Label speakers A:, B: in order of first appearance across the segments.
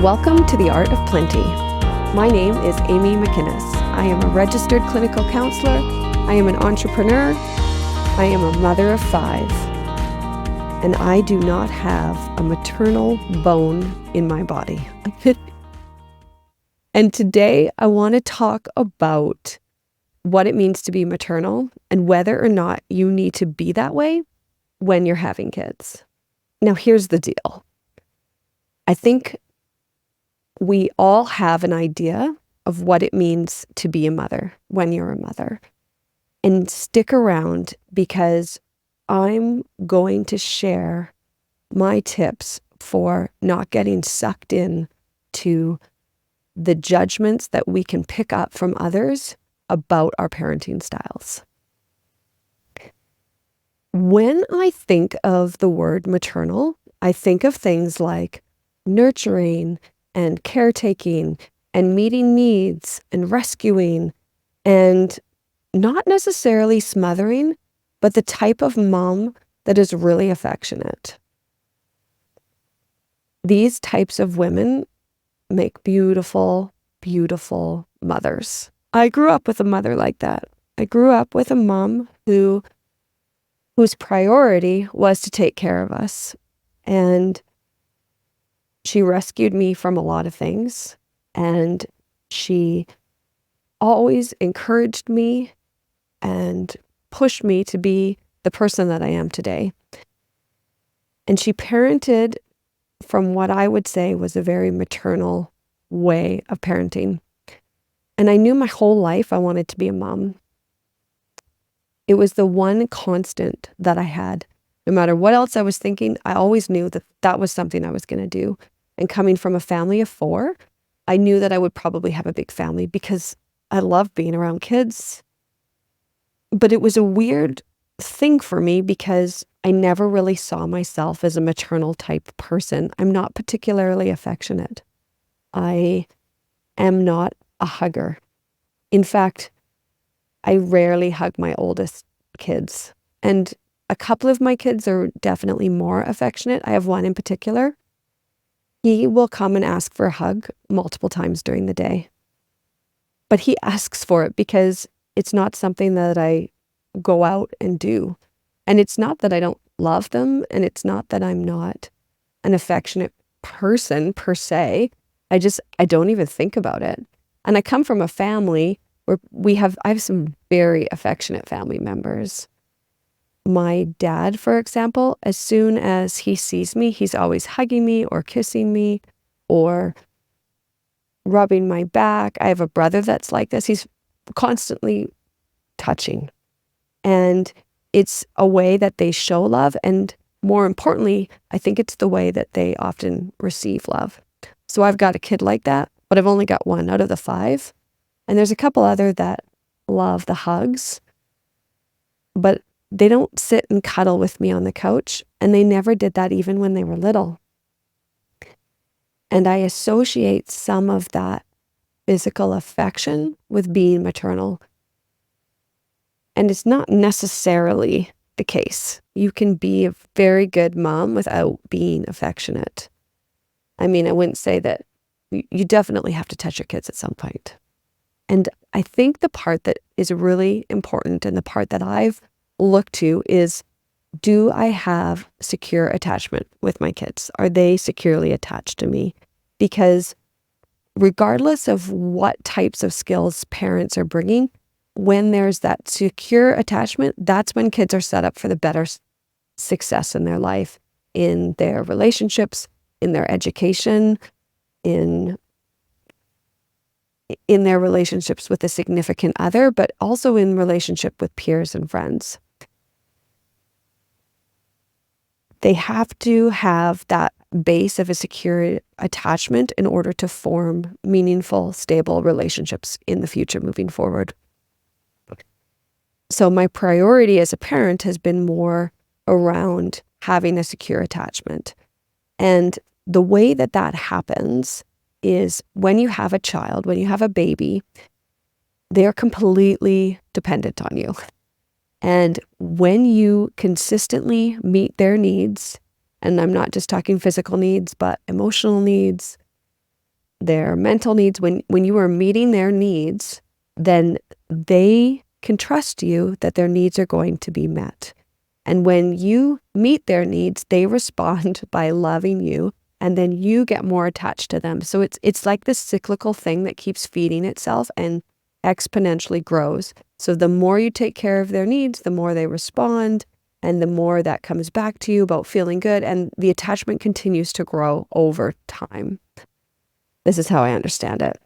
A: Welcome to the Art of Plenty. My name is Amy McInnes. I am a registered clinical counselor. I am an entrepreneur. I am a mother of 5. And I do not have a maternal bone in my body. And today I want to talk about what it means to be maternal and whether or not you need to be that way when you're having kids. Now, here's the deal. I think we all have an idea of what it means to be a mother when you're a mother. And stick around because I'm going to share my tips for not getting sucked in to the judgments that we can pick up from others about our parenting styles. When I think of the word maternal, I think of things like nurturing and caretaking and meeting needs and rescuing and not necessarily smothering, but the type of mom that is really affectionate. These types of women make beautiful, beautiful mothers. I grew up with a mother like that. I grew up with a mom whose priority was to take care of us. And she rescued me from a lot of things. And she always encouraged me and pushed me to be the person that I am today. And she parented from what I would say was a very maternal way of parenting. And I knew my whole life I wanted to be a mom. It was the one constant that I had. No matter what else I was thinking, I always knew that that was something I was going to do. And coming from a family of 4, I knew that I would probably have a big family because I love being around kids. But it was a weird thing for me because I never really saw myself as a maternal type person. I'm not particularly affectionate. I am not a hugger. In fact, I rarely hug my oldest kids. And a couple of my kids are definitely more affectionate. I have one in particular. He will come and ask for a hug multiple times during the day. But he asks for it because it's not something that I go out and do. And it's not that I don't love them, and it's not that I'm not an affectionate person per se. I don't even think about it. And I come from a family where I have some very affectionate family members. My dad, for example, as soon as he sees me, he's always hugging me or kissing me or rubbing my back. I have a brother that's like this. He's constantly touching. And it's a way that they show love. And more importantly, I think it's the way that they often receive love. So I've got a kid like that, but I've only got one out of the 5. And there's a couple other that love the hugs, but they don't sit and cuddle with me on the couch. And they never did that even when they were little. And I associate some of that physical affection with being maternal. And it's not necessarily the case. You can be a very good mom without being affectionate. I mean, I wouldn't say that you definitely have to touch your kids at some point. And I think the part that is really important and the part that I've looked to is, do I have secure attachment with my kids? Are they securely attached to me? Because regardless of what types of skills parents are bringing, when there's that secure attachment, that's when kids are set up for the better success in their life, in their relationships, in their education, in their relationships with a significant other, but also in relationship with peers and friends. They have to have that base of a secure attachment in order to form meaningful, stable relationships in the future moving forward. So my priority as a parent has been more around having a secure attachment. And the way that that happens is when you have a child, when you have a baby, they're completely dependent on you. And when you consistently meet their needs, and I'm not just talking physical needs, but emotional needs, their mental needs, when you are meeting their needs, then they can trust you that their needs are going to be met. And when you meet their needs, they respond by loving you, and then you get more attached to them. So it's like this cyclical thing that keeps feeding itself and exponentially grows. So the more you take care of their needs, the more they respond, and the more that comes back to you about feeling good, and the attachment continues to grow over time. This is how I understand it.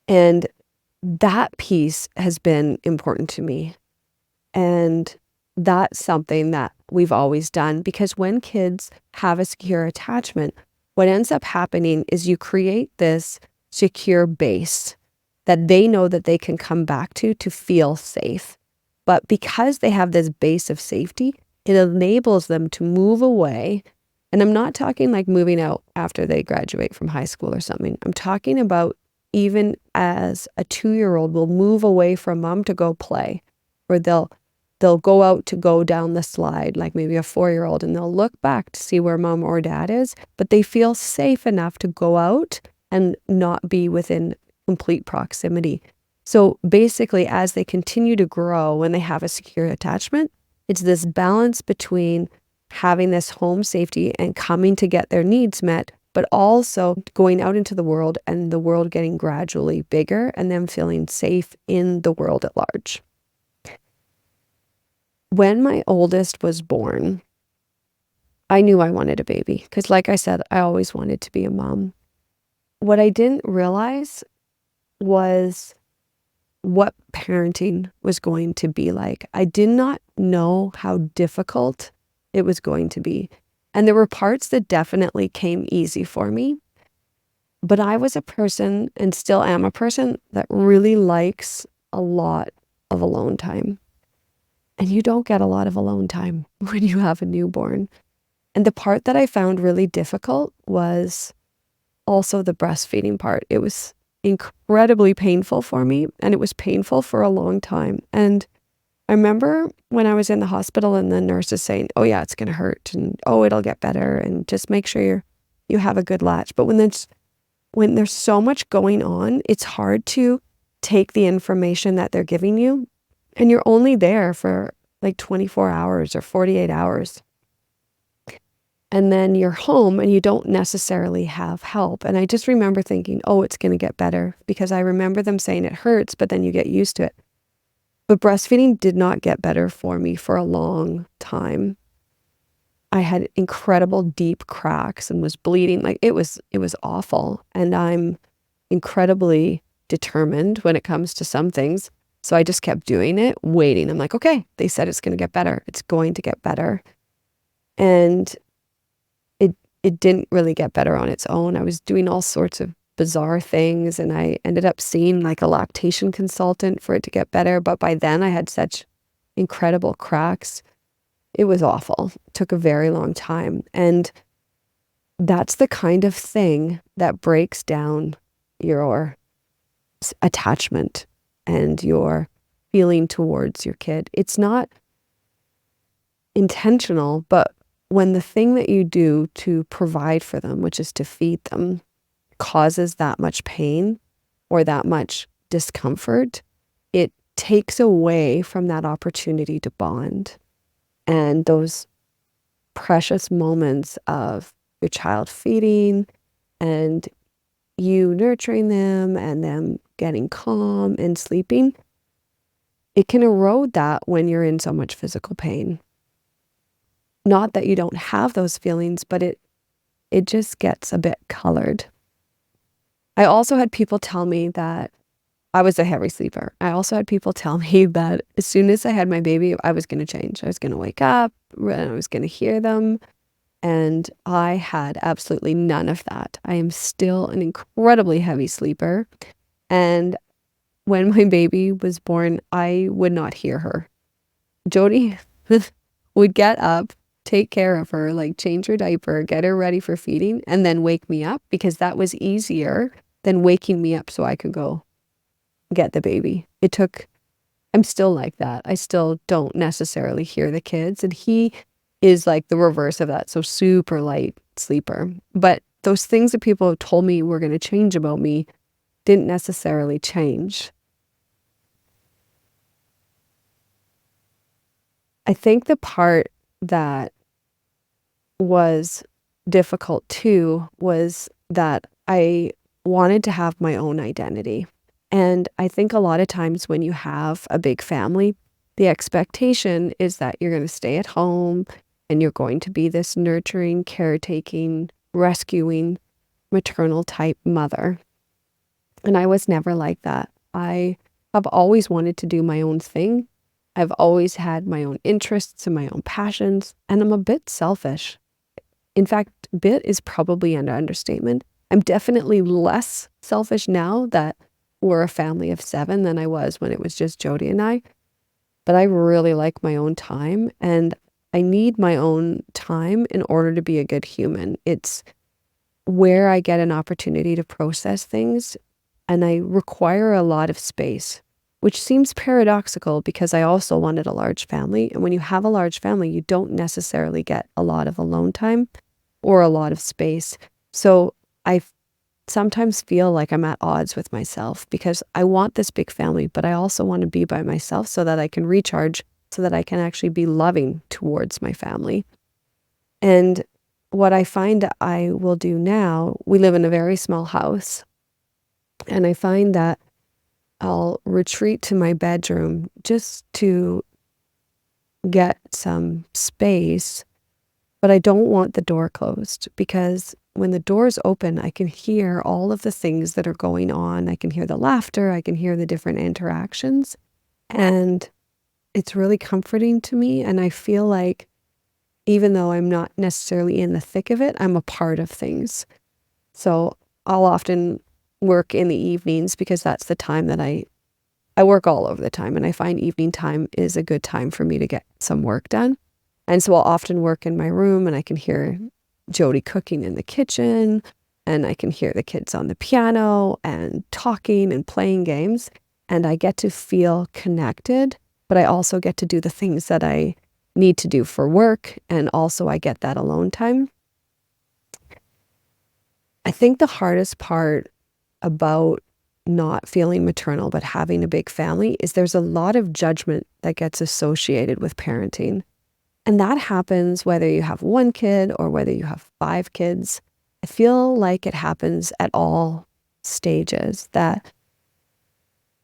A: And that piece has been important to me. And that's something that we've always done, because when kids have a secure attachment, what ends up happening is you create this secure base that they know that they can come back to feel safe. But because they have this base of safety, it enables them to move away. And I'm not talking like moving out after they graduate from high school or something. I'm talking about even as a 2-year-old will move away from mom to go play, or they'll go out to go down the slide, like maybe a 4-year-old, and they'll look back to see where mom or dad is, but they feel safe enough to go out and not be within complete proximity. So basically, as they continue to grow, when they have a secure attachment, it's this balance between having this home safety and coming to get their needs met, but also going out into the world and the world getting gradually bigger and them feeling safe in the world at large. When my oldest was born, I knew I wanted a baby because, like I said, I always wanted to be a mom. What I didn't realize was what parenting was going to be like. I did not know how difficult it was going to be. And there were parts that definitely came easy for me. But I was a person, and still am a person, that really likes a lot of alone time. And you don't get a lot of alone time when you have a newborn. And the part that I found really difficult was also the breastfeeding part. It was incredibly painful for me, and it was painful for a long time. And I remember when I was in the hospital and the nurses saying, "Oh yeah, it's going to hurt, and oh, it'll get better, and just make sure you have a good latch." But when there's so much going on, it's hard to take the information that they're giving you, and you're only there for like 24 hours or 48 hours. And then you're home and you don't necessarily have help. And I just remember thinking, oh, it's going to get better, because I remember them saying it hurts, but then you get used to it. But breastfeeding did not get better for me for a long time. I had incredible deep cracks and was bleeding. Like it was awful. And I'm incredibly determined when it comes to some things. So I just kept doing it, waiting. I'm like, okay, they said it's going to get better. It's going to get better. And it didn't really get better on its own. I was doing all sorts of bizarre things, and I ended up seeing like a lactation consultant for it to get better. But by then I had such incredible cracks. It was awful. It took a very long time. And that's the kind of thing that breaks down your attachment and your feeling towards your kid. It's not intentional, but when the thing that you do to provide for them, which is to feed them, causes that much pain or that much discomfort, it takes away from that opportunity to bond. And those precious moments of your child feeding and you nurturing them and them getting calm and sleeping, it can erode that when you're in so much physical pain. Not that you don't have those feelings, but it just gets a bit colored. I also had people tell me that I was a heavy sleeper. I also had people tell me that as soon as I had my baby, I was going to change. I was going to wake up and I was going to hear them. And I had absolutely none of that. I am still an incredibly heavy sleeper. And when my baby was born, I would not hear her. Jody would get up, take care of her, like change her diaper, get her ready for feeding, and then wake me up, because that was easier than waking me up so I could go get the baby. I'm still like that. I still don't necessarily hear the kids, and he is like the reverse of that. So super light sleeper. But those things that people have told me were going to change about me didn't necessarily change. I think the part that was difficult too was that I wanted to have my own identity. And I think a lot of times when you have a big family, the expectation is that you're going to stay at home and you're going to be this nurturing, caretaking, rescuing, maternal type mother. And I was never like that. I have always wanted to do my own thing. I've always had my own interests and my own passions, and I'm a bit selfish. In fact, bit is probably an understatement. I'm definitely less selfish now that we're a family of 7 than I was when it was just Jody and I. But I really like my own time, and I need my own time in order to be a good human. It's where I get an opportunity to process things, and I require a lot of space, which seems paradoxical because I also wanted a large family. And when you have a large family, you don't necessarily get a lot of alone time or a lot of space. So I sometimes feel like I'm at odds with myself because I want this big family, but I also want to be by myself so that I can recharge, so that I can actually be loving towards my family. And what I find I will do now, we live in a very small house, and I find that I'll retreat to my bedroom just to get some space, but I don't want the door closed because when the door's open, I can hear all of the things that are going on. I can hear the laughter, I can hear the different interactions, and it's really comforting to me. And I feel like even though I'm not necessarily in the thick of it, I'm a part of things. So I'll often work in the evenings because that's the time that I work all over the time, and I find evening time is a good time for me to get some work done. And so I'll often work in my room, and I can hear Jody cooking in the kitchen, and I can hear the kids on the piano and talking and playing games, and I get to feel connected, but I also get to do the things that I need to do for work, and also I get that alone time. I think the hardest part about not feeling maternal but having a big family is there's a lot of judgment that gets associated with parenting. And that happens whether you have 1 kid or whether you have 5 kids. I feel like it happens at all stages, that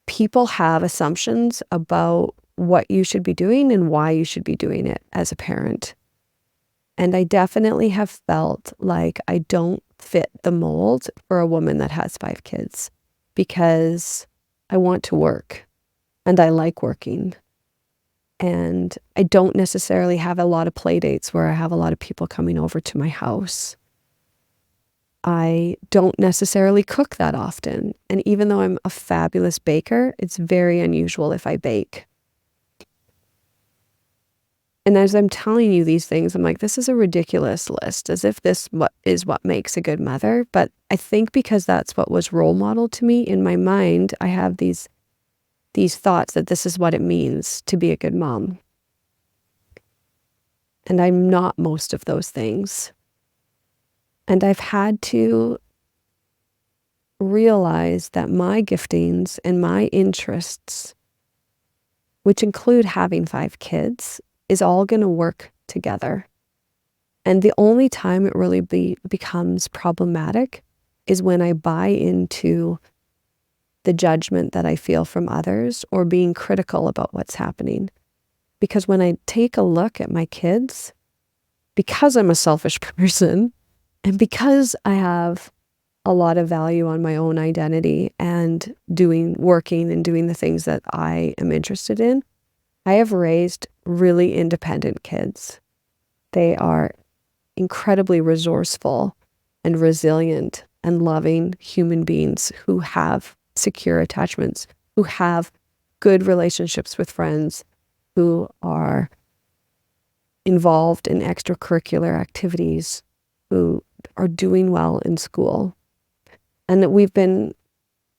A: people have assumptions about what you should be doing and why you should be doing it as a parent. And I definitely have felt like I don't fit the mold for a woman that has 5 kids because I want to work and I like working. And I don't necessarily have a lot of play dates where I have a lot of people coming over to my house. I don't necessarily cook that often. And even though I'm a fabulous baker, it's very unusual if I bake. And as I'm telling you these things, I'm like, this is a ridiculous list, as if this is what makes a good mother. But I think because that's what was role modeled to me in my mind, I have these thoughts that this is what it means to be a good mom. And I'm not most of those things. And I've had to realize that my giftings and my interests, which include having 5 kids, is all going to work together. And the only time it really becomes problematic is when I buy into the judgment that I feel from others or being critical about what's happening. Because when I take a look at my kids, because I'm a selfish person and because I have a lot of value on my own identity and working and doing the things that I am interested in, I have raised really independent kids. They are incredibly resourceful and resilient and loving human beings who have secure attachments, who have good relationships with friends, who are involved in extracurricular activities, who are doing well in school. And that we've been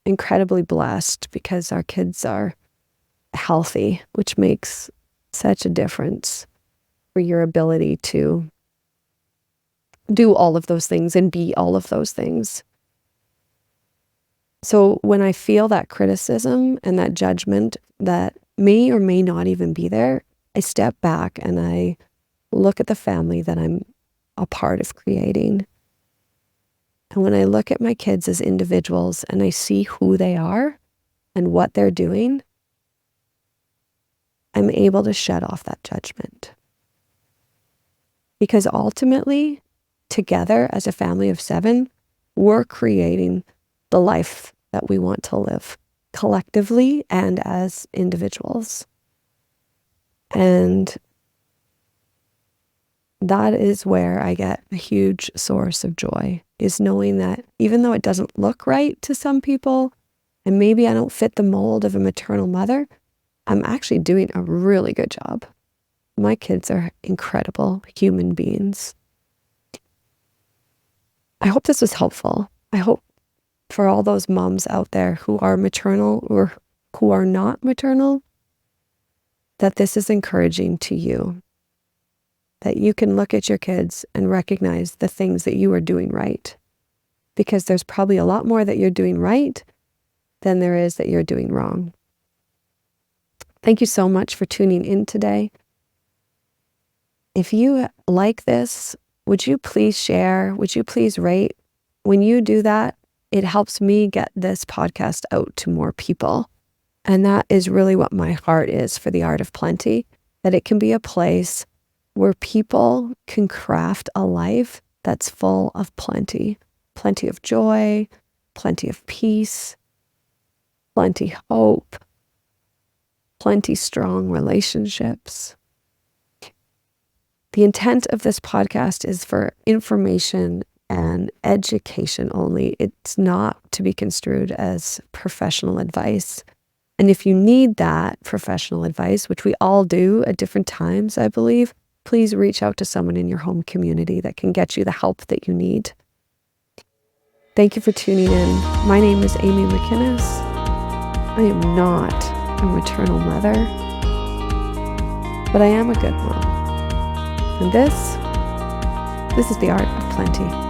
A: incredibly blessed because our kids are healthy, which makes such a difference for your ability to do all of those things and be all of those things. So when I feel that criticism and that judgment that may or may not even be there, I step back and I look at the family that I'm a part of creating. And when I look at my kids as individuals and I see who they are and what they're doing, I'm able to shed off that judgment. Because ultimately, together as a family of 7, we're creating the life that we want to live collectively and as individuals. And that is where I get a huge source of joy, is knowing that even though it doesn't look right to some people, and maybe I don't fit the mold of a maternal mother, I'm actually doing a really good job. My kids are incredible human beings. I hope this was helpful. I hope for all those moms out there who are maternal or who are not maternal, that this is encouraging to you. That you can look at your kids and recognize the things that you are doing right. Because there's probably a lot more that you're doing right than there is that you're doing wrong. Thank you so much for tuning in today. If you like this, would you please share? Would you please rate? When you do that, it helps me get this podcast out to more people. And that is really what my heart is for the Art of Plenty, that it can be a place where people can craft a life that's full of plenty. Plenty of joy, plenty of peace, plenty hope, plenty strong relationships. The intent of this podcast is for information and education only. It's not to be construed as professional advice. And if you need that professional advice, which we all do at different times, I believe, please reach out to someone in your home community that can get you the help that you need. Thank you for tuning in. My name is Amy McInnes. I am not a maternal mother, but I am a good mom. And this is the Art of Plenty.